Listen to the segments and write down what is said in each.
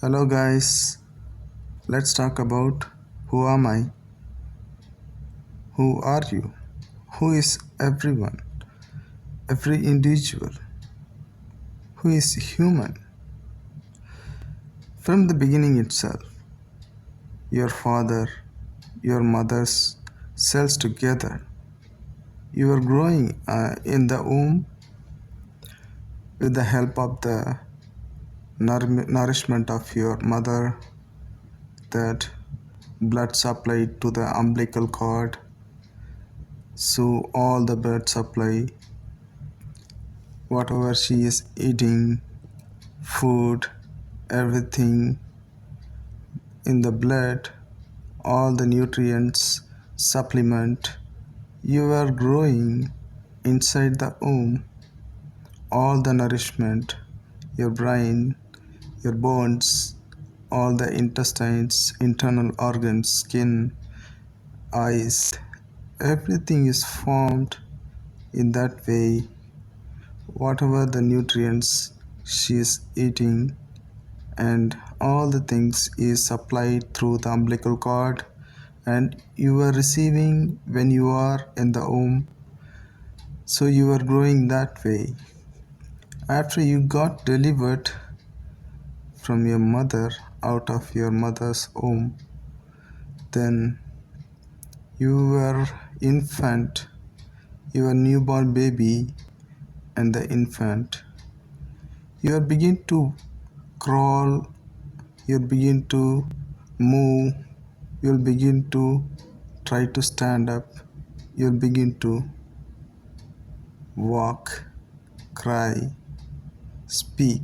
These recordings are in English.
Hello, guys. Let's talk about who am I? Who are you? Who is everyone? Every individual? Who is human? From the beginning itself, your father, your mother's cells together. You are growing in the womb with the help of the nourishment of your mother, that blood supplied to the umbilical cord. So, all the blood supply, whatever she is eating, food, everything in the blood, all the nutrients, supplement, you are growing inside the womb, all the nourishment, your brain, your bones, all the intestines, internal organs, skin, eyes, everything is formed in that way. Whatever the nutrients she is eating, and all the things is supplied through the umbilical cord, and you are receiving when you are in the womb, so you are growing that way. After you got delivered from your mother, out of your mother's womb, then you were infant, your newborn baby, and the infant, you are begin to crawl, you begin to move, you'll begin to try to stand up, you'll begin to walk, cry, speak.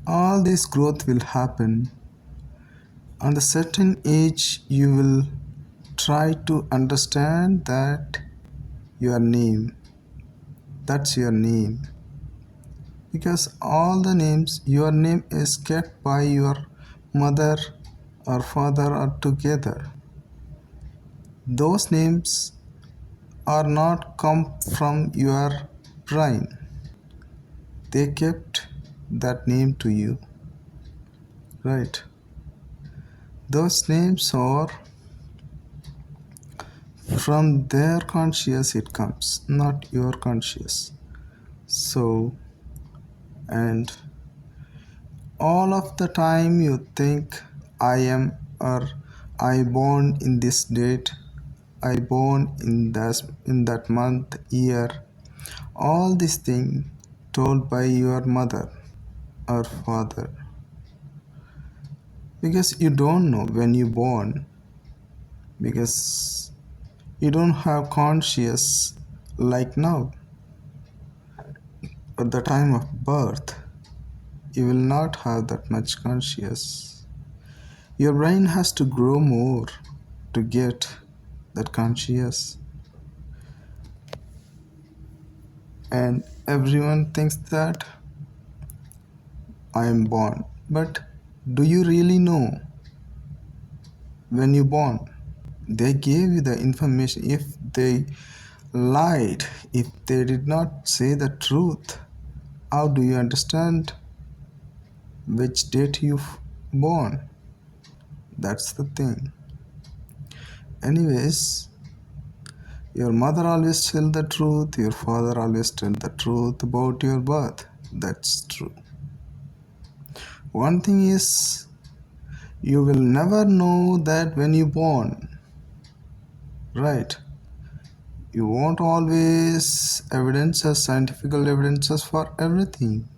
All this growth will happen. On a certain age, you will try to understand that your name, that's your name. Because all the names, your name is kept by your mother or father or together. Those names are not come from your brain. They kept that name to you, right? Those names are from their conscious, it comes, not your conscious. So, and all of the time you think I am, or I born in this date, I born in that month, year, all these things told by your mother or father, because you don't know when you born, because you don't have conscious like now. At the time of birth, you will not have that much conscious. Your brain has to grow more to get that conscious. And everyone thinks that I am born. But do you really know when you born? They gave you the information. If they lied, if they did not say the truth, how do you understand which date you born? That's the thing. Anyways, your mother always tell the truth, your father always tell the truth about your birth. That's true. One thing is, you will never know that when you born, right? You want always evidences, scientific evidences for everything,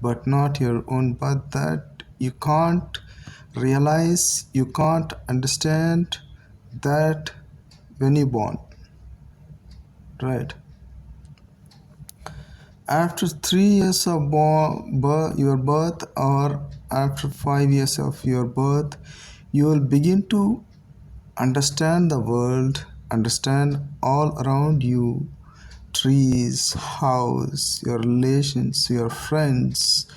but not your own birth. That you can't realize, you can't understand that when you born, right? After 3 years of your birth, or after 5 years of your birth, you will begin to understand the world, understand all around you, trees, house, your relations, your friends,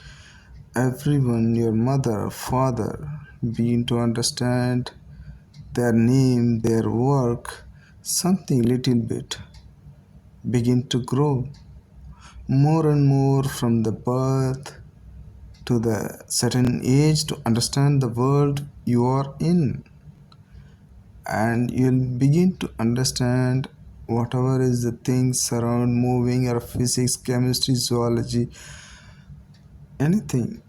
everyone, your mother, father, begin to understand their name, their work, something little bit, begin to grow more and more from the birth, to the certain age to understand the world you are in, and you'll begin to understand whatever is the things around moving or physics, chemistry, zoology, anything.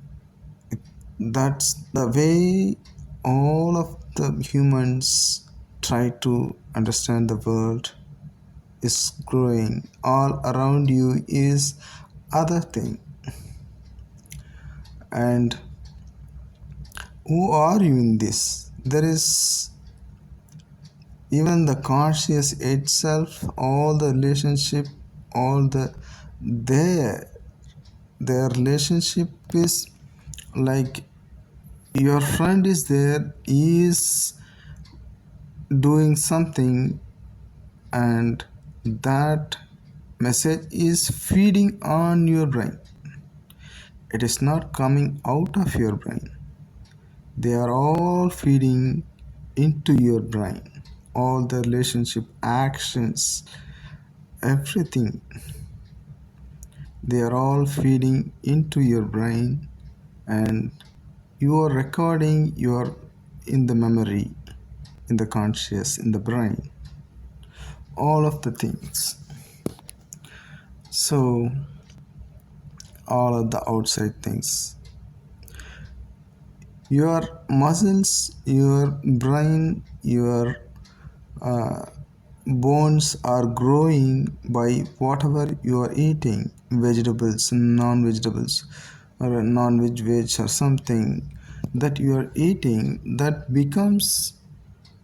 That's the way all of the humans try to understand the world is growing. All around you is other thing. And who are you in this? There is even the conscious itself, all the relationship, all the their their relationship is like your friend is there, is doing something, and that message is feeding on your brain. It is not coming out of your brain. They are all feeding into your brain. All the relationship actions, everything, they are all feeding into your brain, and you are recording, you are in the memory, in the conscious, in the brain, all of the things. So all of the outside things, your muscles, your brain, your bones are growing by whatever you are eating, vegetables, non-vegetables, or a non-veg veg or something that you are eating, that becomes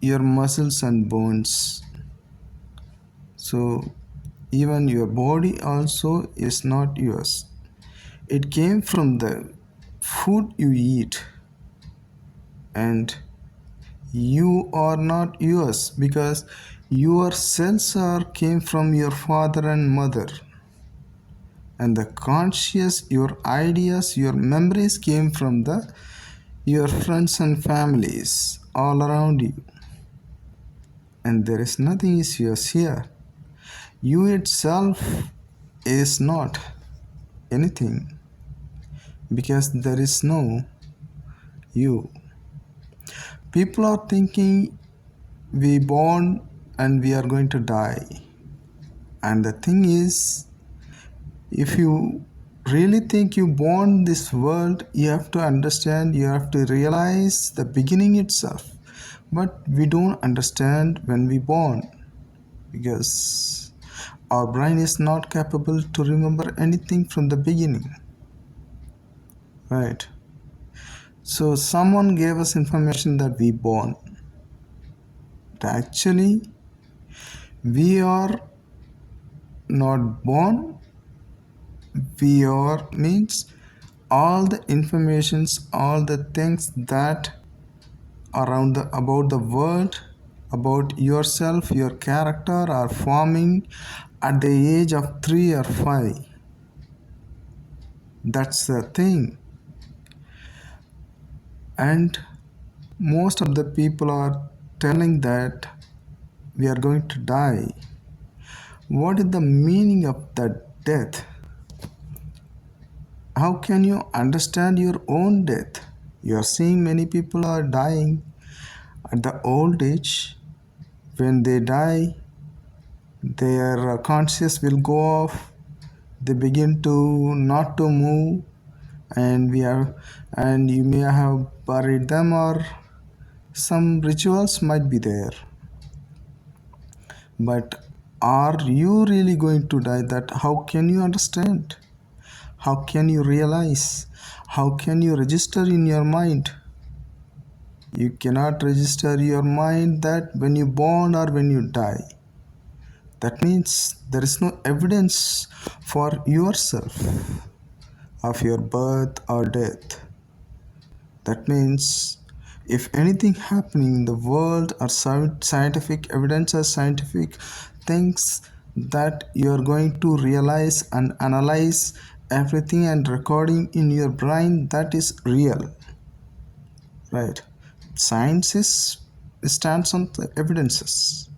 your muscles and bones. So even your body also is not yours. It came from the food you eat, and you are not yours because your cells are came from your father and mother, and the conscious, your ideas, your memories came from the your friends and families all around you, and there is nothing is yours here. You itself is not anything because there is no you. People are thinking we born and we are going to die, and the thing is, if you really think you born this world, you have to understand, you have to realize the beginning itself. But we don't understand when we born because our brain is not capable to remember anything from the beginning, right? So someone gave us information that we born. But actually, we are not born. We are means all the informations, all the things that around the about the world, about yourself, your character are forming at the age of 3 or 5. That's the thing. And most of the people are telling that we are going to die. What is the meaning of that death? How can you understand your own death? You are seeing many people are dying at the old age. When they die, their conscious will go off. They begin to not to move, and you may have buried them, or some rituals might be there. But are you really going to die? That how can you understand? How can you realize? How can you register in your mind? You cannot register your mind that when you born or when you die. That means there is no evidence for yourself of your birth or death. That means if anything happening in the world or scientific evidence or scientific things, that you are going to realize and analyze everything and recording in your brain, that is real, right? Science is stands on the evidences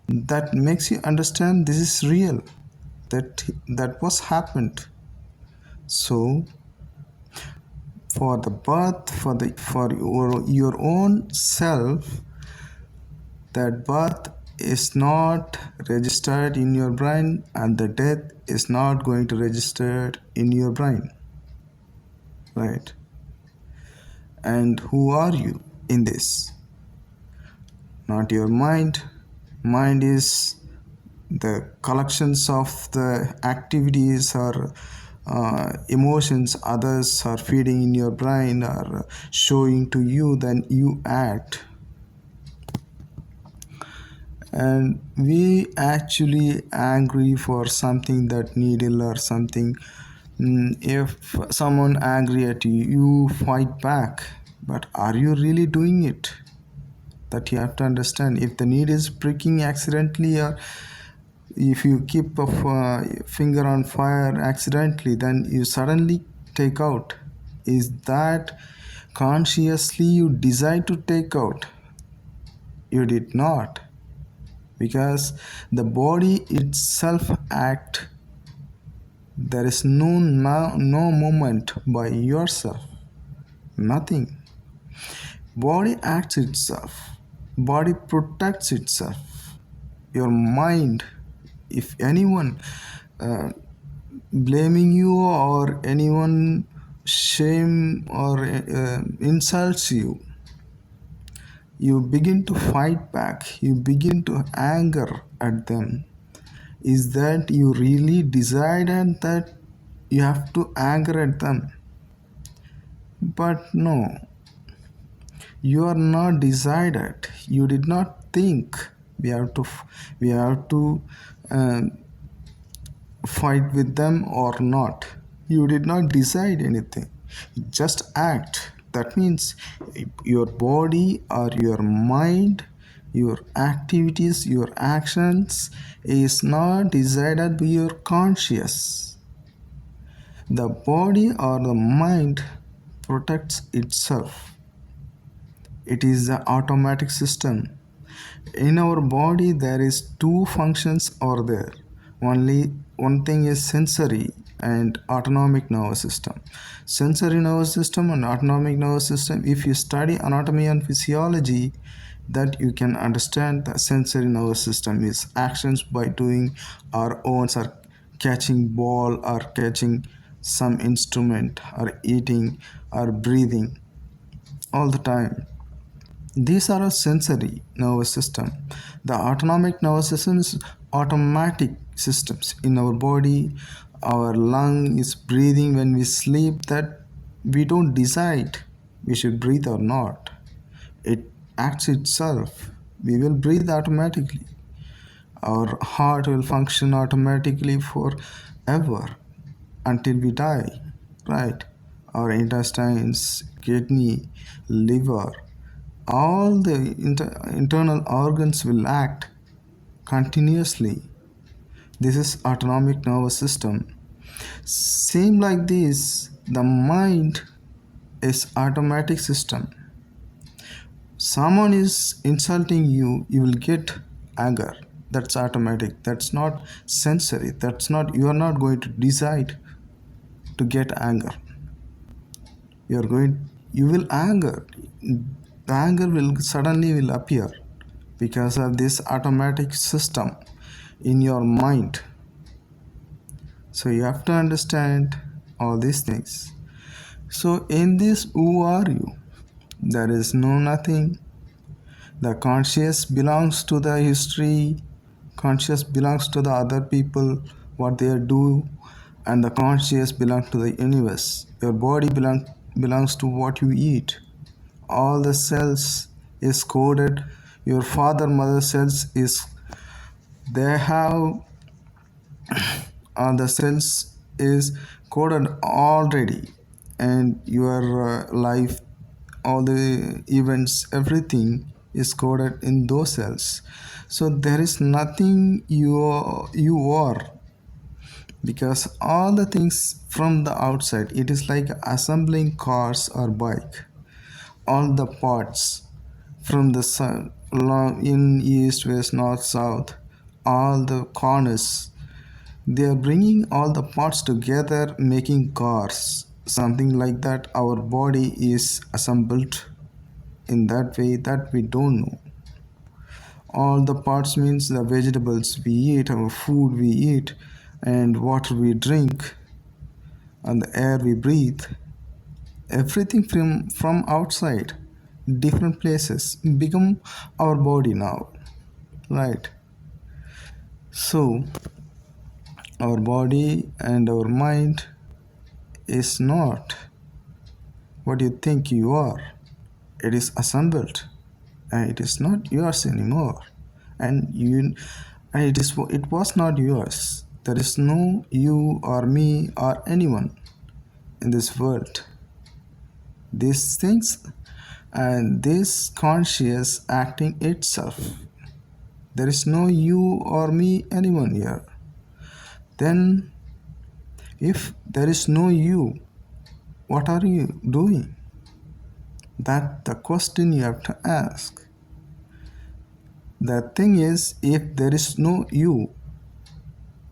that makes you understand this is real, that was happened. So for the birth, for your own self, that birth is not registered in your brain and the death is not going to register in your brain, right? And who are you in this? Not your mind. Mind is the collections of the activities or emotions others are feeding in your brain or showing to you, then you act. And we actually angry for something that needle or something. If someone angry at you, you fight back, but are you really doing it? That you have to understand. If the need is pricking accidentally, or if you keep a finger on fire accidentally, then you suddenly take out. Is that consciously you decide to take out? You did not, because the body itself act. There is no movement by yourself, nothing. Body acts itself, body protects itself. Your mind, if anyone uh, blaming you or anyone shame or insults you, you begin to fight back, you begin to anger at them. Is that you really decided that you have to anger at them? But no, you are not decided. You did not think we have to uh, fight with them or not. You did not decide anything. Just act. That means your body or your mind, your activities, your actions is not decided by your conscious. The body or the mind protects itself. It is the automatic system. In our body there is two functions are there. Only one thing is sensory and autonomic nervous system. Sensory nervous system and autonomic nervous system, if you study anatomy and physiology, that you can understand the sensory nervous system is actions by doing our own, or catching ball or catching some instrument or eating or breathing all the time. These are a sensory nervous system. The autonomic nervous system is automatic systems in our body. Our lung is breathing when we sleep, that we don't decide we should breathe or not. It acts itself. We will breathe automatically. Our heart will function automatically forever until we die, right? Our intestines, kidney, liver, all the internal organs will act continuously. This is autonomic nervous system. Same like this, the mind is automatic system. Someone is insulting you, you will get anger. That's automatic. That's not sensory. That's not, you are not going to decide to get anger. You will anger. The anger will suddenly will appear because of this automatic system in your mind. So you have to understand all these things. So in this, who are you? There is no nothing. The conscious belongs to the history, conscious belongs to the other people, what they do, and the conscious belongs to the universe. Your body belongs to what you eat. All the cells is coded. Your father mother cells is, they have the cells is coded already, and your life, all the events, everything is coded in those cells. So there is nothing you are, because all the things from the outside, it is like assembling cars or bike. All the parts from the sun, in east, west, north, south, all the corners, They are bringing all the parts together, making cars. Something like that. Our body is assembled in that way that we don't know. All the parts means the vegetables we eat, our food we eat, and water we drink, and the air we breathe. Everything from outside, different places, become our body now, right? So our body and our mind is not what you think you are. It is assembled, and it is not yours anymore. And you, and it was not yours. There is no you or me or anyone in this world. These things and this conscious acting itself. There is no you or me, anyone here. Then, if there is no you, what are you doing? That the question you have to ask. The thing is, if there is no you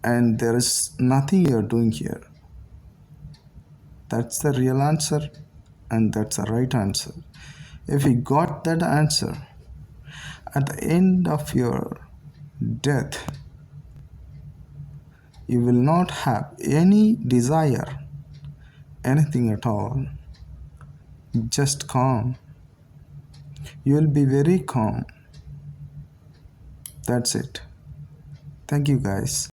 and there is nothing you are doing here, that's the real answer and that's the right answer. If you got that answer at the end of your death, you will not have any desire, anything at all. Just calm. You will be very calm. That's it. Thank you, guys.